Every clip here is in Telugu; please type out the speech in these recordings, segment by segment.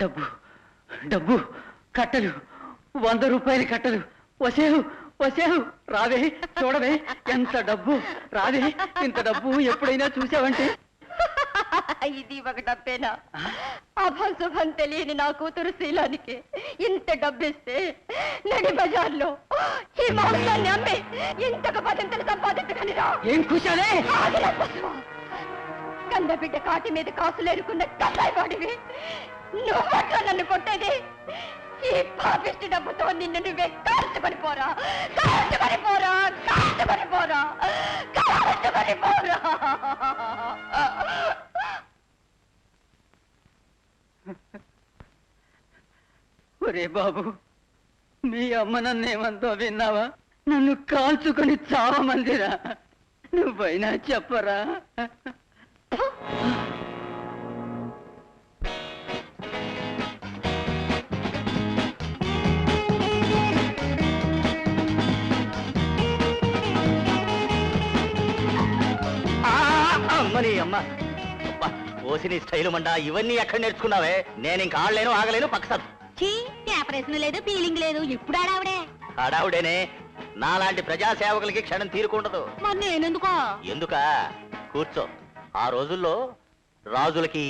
డబ్బు డబ్బు కట్టలు 100 రూపాయల కట్టలు. వసేవు వసేవు రావే, చూడవే ఎంత డబ్బు. రావే, ఇంత డబ్బు ఎప్పుడైనా చూసావంటే. ఇది ఒక డబ్బేనా? అభంశుభం తెలియని నా కూతురు శీలానికి ఇంత డబ్బిస్తే నడి బజార్లో ఈ మాంసాన్ని అమ్మి ఇంతకు పదంతలు సంపాదించగలిరా? ఏం కూర్చోలే. కందబిడ్డ కాటి మీద కాసులేరుకున్న కసాయివాడివి నువ్వట్లా నన్ను కొట్టేది? ఈ పాపిష్టి డబ్బుతో నిన్ను నువ్వే కాల్చుకొని పోరా, కాల్చుకొని పోరా, కాల్చుకొని పోరా, కాల్చుకొని పోరా. ఒరే బాబు, మీ అమ్మ నన్నేమంతో విన్నావా? నన్ను కాల్చుకొని చావమందిరా. నువ్వైనా చెప్పరా? అమ్మని అమ్మ ఓసిని స్టైలు మండా ఇవన్నీ ఎక్కడ నేర్చుకున్నావే? నేను ఇంకా ఆడలేను, ఆగలేను. పక్కసదు ప్రశ్న లేదు, ఫీలింగ్ లేదు. ఇప్పుడు ఆడావిడే ఆడావుడేనే. నాలాంటి ప్రజాసేవకులకి క్షణం తీరుకుండదు. మరి నేనెందుకో? ఎందుక? కూర్చో. ఆ రోజుల్లో రాజులకి,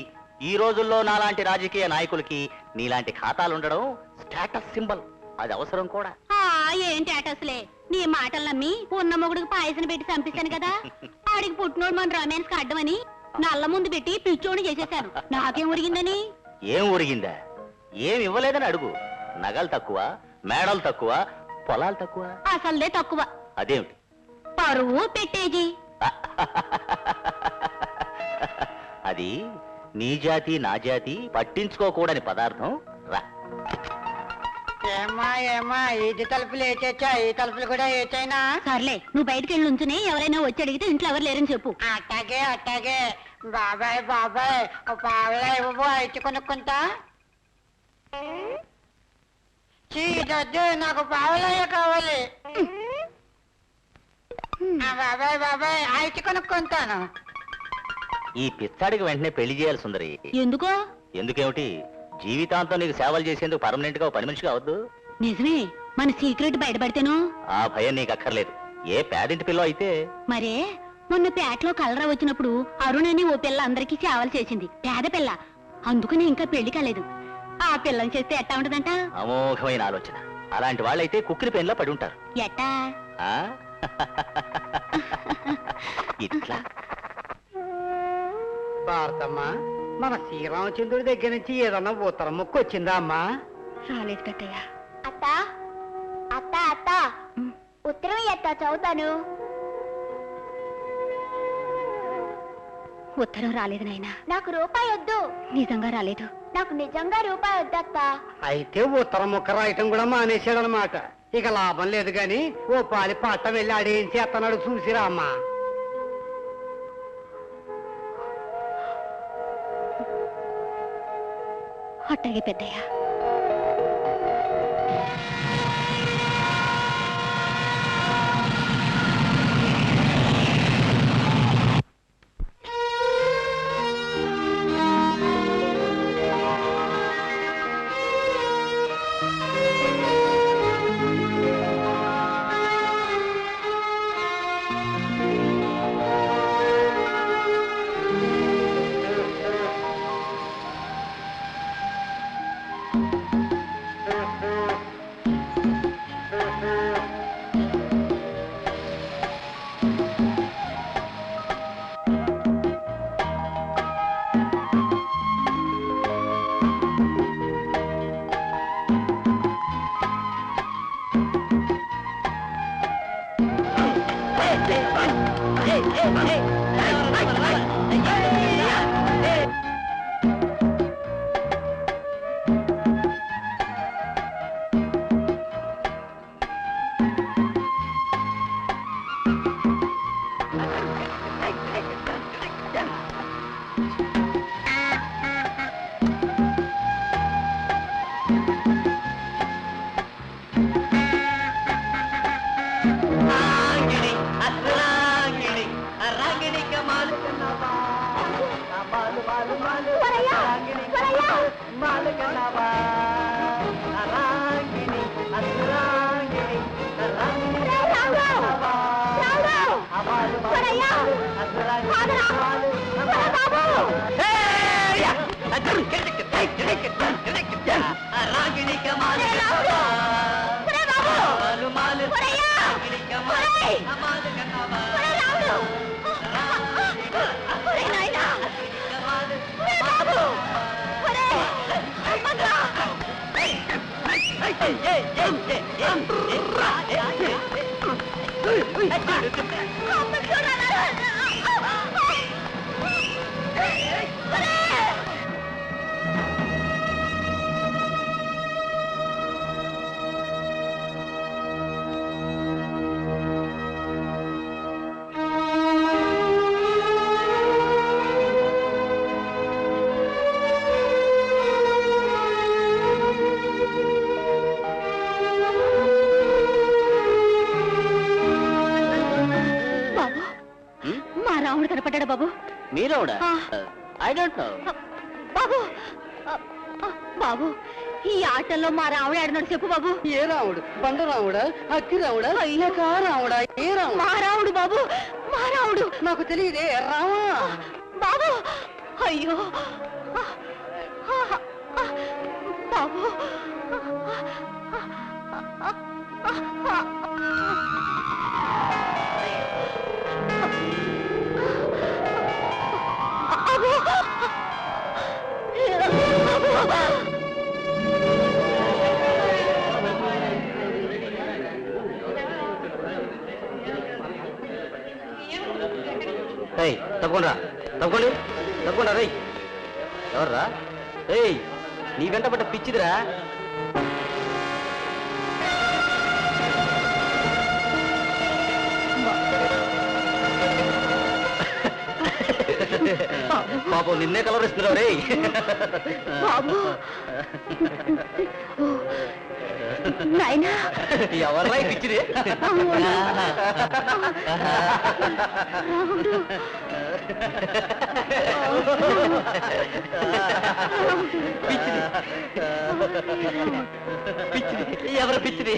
ఈ రోజుల్లో నాలాంటి రాజకీయ నాయకులకి నీలాంటి ఖాతాలుండడం స్టేటస్ సింబల్. అది అవసరం కూడా. ఏంటి అటస్లే, నీ మాటలు నమ్మి ఉన్న మొగుడికి పాయసం పెట్టి చంపిస్తాను కదా. ఆడికి పుట్టినోడు మన రొమాన్స్ కి అడ్డమని నల్ల ముందు పెట్టి పిచ్చోడు చేసేసాను. నాకేం ఉరిగిందని? ఏం ఉరిగిందా? ఏం ఇవ్వలేదని అడుగు. నగలు తక్కువ, మేడలు తక్కువ, పొలాలు తక్కువ. అసలే తక్కువ. అదేమిటి? పరువు పెట్టేజీ. అది నీ జాతి నా జాతి పట్టించుకోకూడని పదార్థం. రా. ఏమ్మా ఏమ్మా, ఇది తలుపులు ఏచా, ఈ తలుపులు కూడా ఏచైనా? సర్లే, నువ్వు బయటకు వెళ్ళి ఉంచునే. ఎవరైనా వచ్చి అడిగితే ఇంట్లో ఎవరు లేరని చెప్పు. అట్టాగే అట్టాగే. బాబాయ్ బాబాయ్, ఒక పావలా ఇవ్వబో, అయితే కొనుక్కుంటా. చీదొద్దు, నాకు పావలాయే కావాలి. బాబాయ్ బాబాయ్, అయితే కొనుక్కుంటాను. ఈ పిచ్చాడికి వెంటనే పెళ్లి చేయాలి సుందరి. ఎందుకో? ఎందుకేమిటి? జీవితాంతం నీకు సేవలు చేసేందుకు పర్మనెంట్ గా పని మనిషి కావద్దు. నిజమే, మన సీక్రెట్ బయటపడితేను ఆ భయం నీకు అక్కర్లేదు. ఏ పేదింటి పిల్ల అయితే. మరే, మొన్న పేటలో కలరా వచ్చినప్పుడు అరుణ్ అని ఓ పిల్ల అందరికీ సేవలు చేసింది. పేద పిల్ల, అందుకని ఇంకా పెళ్లి కాలేదు. ఆ పిల్లని చేస్తే ఎట్టా ఉంటదంట? అమోఘమైన ఆలోచన. అలాంటి వాళ్ళైతే కుక్కిరి పెన్లో పడి ఉంటారు. ఎట్టా? ఇట్లా. భారతమ్మా, మన శ్రీరామచంద్రుడి దగ్గర నుంచి ఏదన్నా ఉత్తరం ముక్కు వచ్చిందా అమ్మా? రాలేదు కట్టయ్య. అత్త అత్త అత్త, ఉత్తరం ఎత్తా చదువుతాను. ఉత్తరం రాలేదు నాయనా. నాకు రూపాయి వద్దు. నిజంగా రాలేదు. నాకు నిజంగా రూపాయి వద్దత్త. అయితే ఉత్తరం ముక్క రాయటం కూడా మానేశాడనమాట. ఇక లాభం లేదు గాని ఓ పాలి పట్ట వెళ్ళి ఆడేం చేస్తున్నాడు చూసిరా అమ్మా. అట్టగే పెద్దయ్య. కనపడ్డా బాబు? మీరవుడా? I don't know. బాబు బాబు, ఈ ఆటల్లో మా రాముడు ఆడినాడు చెప్పు బాబు. ఏ రాముడు? బండ రాముడా, అక్కి రాముడా, అయ్యకా రాముడా? ఏ రాముడు? మా రాముడు బాబు, మా రాముడు. నాకు తెలియదే రామా. బాబు అయ్యో బాబు. తప్పకుండా తప్పకుండా తప్పకుండా రే. ఎవర్రా? ఏయ్, నీ వెంట పడ్డ పిచ్చిదిరా. పాపం నిన్నే కలవరిస్తున్నావు రే. బాబు నాయనా, ఎవర్రా ఈ పిచ్చిది? పిచ్చిది పిచ్చిది ఎవరు పిచ్చిది?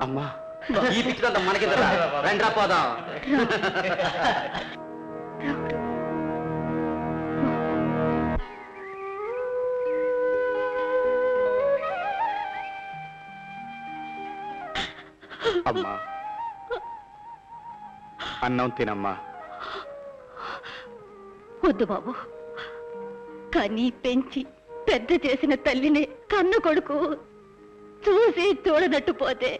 అమ్మా, ఈ పిచ్చిదంతా మనకిద్దరా? రండి రా పోదాం. అమ్మా, అన్నం తినమ్మా. వద్దు బాబు, కని పెంచి పెద్ద చేసిన తల్లిని కన్ను కొడుకు చూసి చూడనట్టు పోతే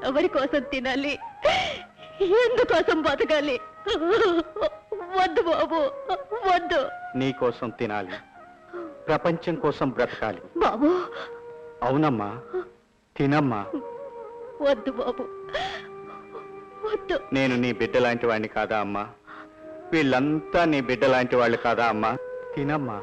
ఎవరి కోసం తినాలి, ఎందుకోసం బతకాలి? వద్దు బాబు, వద్దు. నీ కోసం తినాలి, ప్రపంచం కోసం బ్రతకాలి. బాబు అవునమ్మా, తినమ్మా. వద్దు బాబు, వద్దు. నేను నీ బిడ్డ లాంటి వాడిని కాదా అమ్మా? వీళ్ళంతా నీ బిడ్డ లాంటి వాళ్ళు కాదా అమ్మా? తినమ్మా.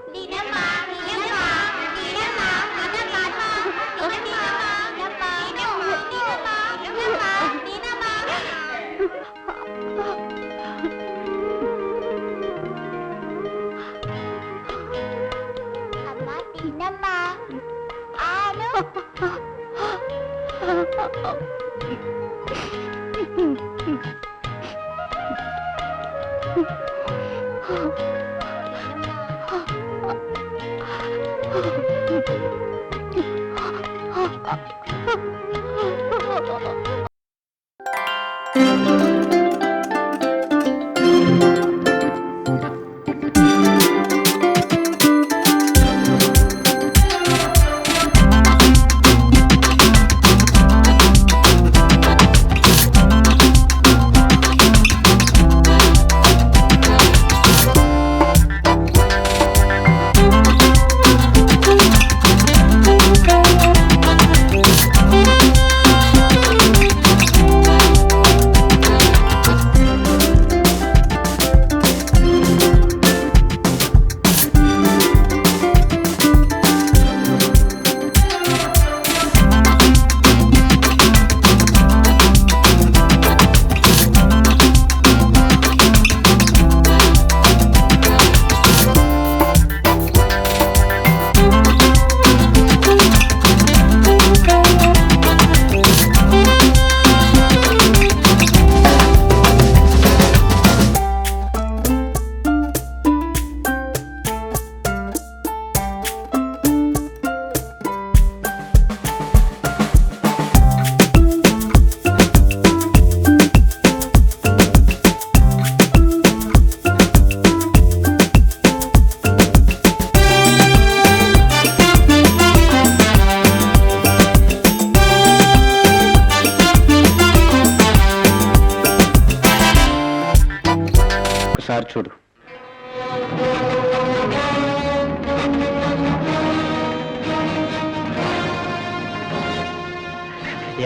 ఒకసారి చూడు.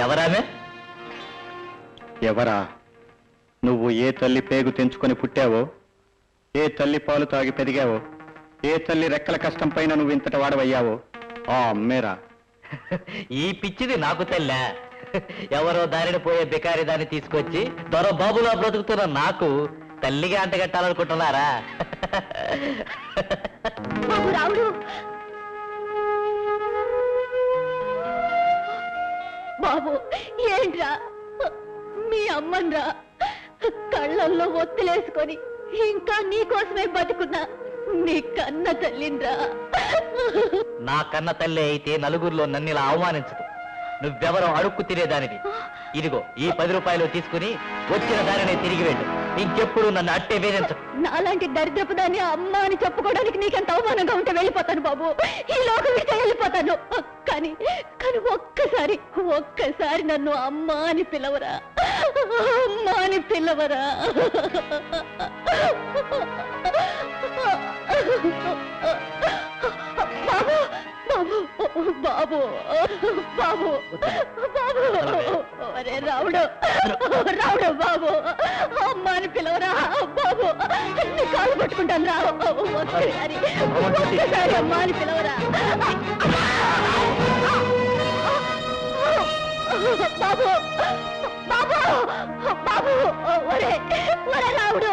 ఎవరామే? ఎవరా? నువ్వు ఏ తల్లి పేగు తెంచుకొని పుట్టావో, ఏ తల్లి పాలు తాగి పెరిగావో, ఏ తల్లి రెక్కల కష్టం పైన నువ్వు ఇంతటి వాడవయ్యావో ఆ అమ్మేరా. ఈ పిచ్చిది నాకు తెల్లా. ఎవరో దారిన పోయే బికారి దాన్ని తీసుకొచ్చి దొర బాబులా బ్రతుకుతున్న నాకు తల్లిగా అంటగట్టాలనుకుంటున్నారా? బాబు రావుడు, బాబు ఏంట్రా మీ అమ్మన్రా కళ్ళల్లో ఒత్తులేసుకొని ఇంకా నీకోసమే బతుకున్నా నీ కన్న తల్లిండ్రా. నా కన్న తల్లి అయితే నలుగురిలో నన్ను ఇలా అవమానించదు. నువ్వెవరో అడుక్కు తినేదానివి. ఇదిగో ఈ 10 రూపాయలు తీసుకుని వచ్చిన దారినే తిరిగి వెళ్ళు. ఇంకెప్పుడు నన్ను అట్టే వేధించు. నాలాంటి దరిద్రపు దాన్ని అమ్మ అని చెప్పుకోవడానికి నీకెంత అవమానంగా ఉంటే వెళ్ళిపోతాను బాబు. ఈ లోకం విడిచి వెళ్ళిపోతాను. కానీ కానీ ఒక్కసారి నన్ను అమ్మ అని పిలవరా, అమ్మ అని పిలవరా. బాబు బాబు బాబు బాబు బాబు అరే రావుడు బాబు, అమ్మ అని పిలవరా బాబు. నీ కాలు పట్టుకుంటాను రా. ఒక్కసారి అమ్మ అని పిలవరా బాబు బాబు బాబు. ఒరే రావుడు.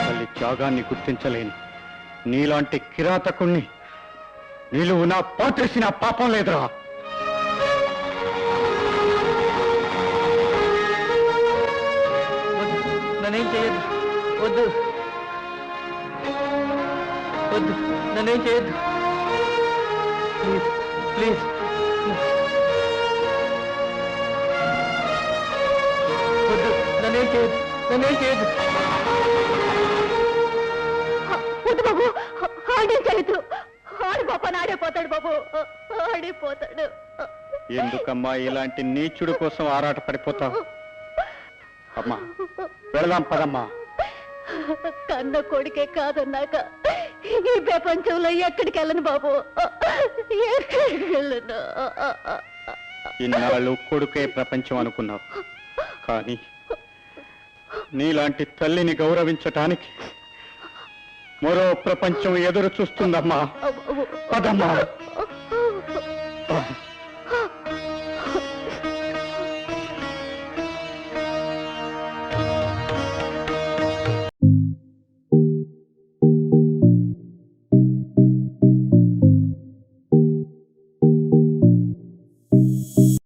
తల్లి త్యాగాన్ని గుర్తించలేను నీలాంటి కిరాతకుణ్ణి నీళ్ళు నా పాటేసిన పాపం లేదురా. నన్నేం చేయొద్దు. వద్దు వద్దు, నన్నేం చేయొద్దు. Please please. వద్దు, నన్నేం చేయొద్దు. వద్దు బాబు, ఆడే చేయొద్దు. ఆడు పాపని ఆడిపోతాడు బాబు, ఆడిపోతాడు. ఎందుకమ్మా ఇలాంటి నీచుడు కోసం ఆరాట పడిపోతావు? అమ్మా వెళదాం పదమ్మా. కన్న కొడుకే కాదన్నాక ఈ ప్రపంచంలో ఎక్కడికి వెళ్ళను బాబు, ఎక్కడికి వెళ్ళను. ఇన్నాళ్ళు కొడుకే ప్రపంచం అనుకున్నావు, కానీ నీలాంటి తల్లిని గౌరవించటానికి మరో ప్రపంచం ఎదురు చూస్తుందమ్మా. పదమ్మా.